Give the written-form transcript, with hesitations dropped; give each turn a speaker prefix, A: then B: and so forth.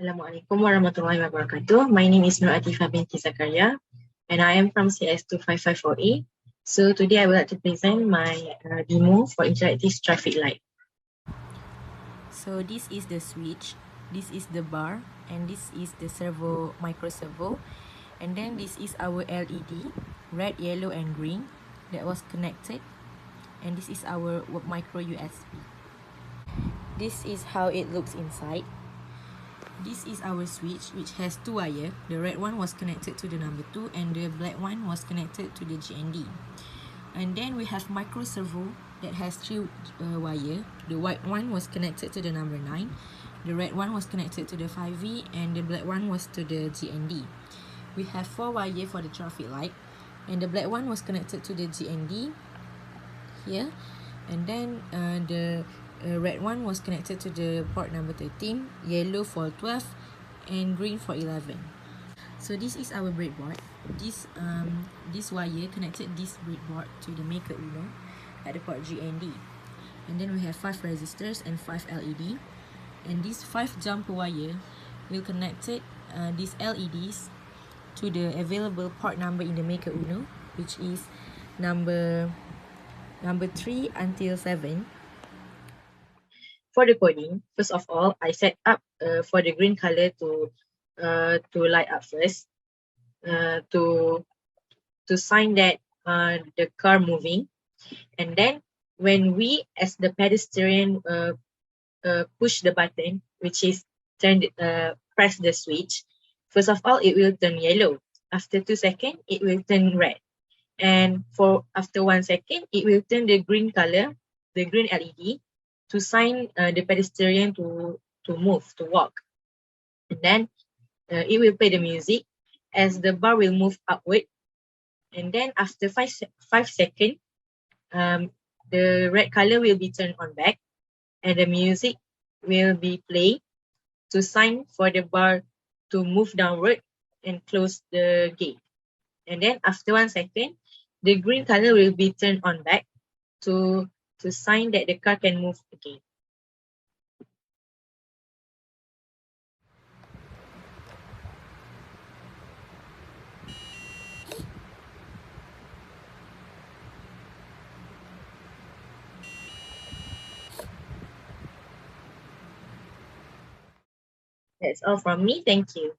A: Assalamualaikum warahmatullahi wabarakatuh. My name is Atifah binti Zakaria and I am from CS2554A. So today I would like to present my demo for interactive traffic light.
B: So this is the switch, this is the bar, and this is the micro servo, and then this is our LED, red, yellow, and green that was connected, and this is our micro USB. This is how it looks inside. This is our switch, which has two wires. The red one was connected to the number 2 and the black one was connected to the GND. And then we have micro servo that has 3 wires. The white one was connected to the number 9, the red one was connected to the 5V, and the black one was to the GND. We have 4 wires for the traffic light, and the black one was connected to the GND here, and then the red one was connected to the port number 13, yellow for 12, and green for 11. So this is our breadboard. This wire connected this breadboard to the maker Uno at the port GND. And then we have 5 resistors and 5 LED. And these 5 jumper wire will connect these LEDs to the available port number in the maker Uno, which is number 3 until 7.
A: For the coding, first of all, I set up for the green color to light up first to sign that the car moving, and then when we as the pedestrian push the button, which is press the switch, first of all it will turn yellow. After 2 seconds it will turn red, and after 1 second it will turn the green color, the green LED, to sign the pedestrian to move, to walk. And then it will play the music as the bar will move upward. And then after 5 seconds, the red color will be turned on back and the music will be played to sign for the bar to move downward and close the gate. And then after 1 second, the green color will be turned on back to sign that the car can move again. That's all from me. Thank you.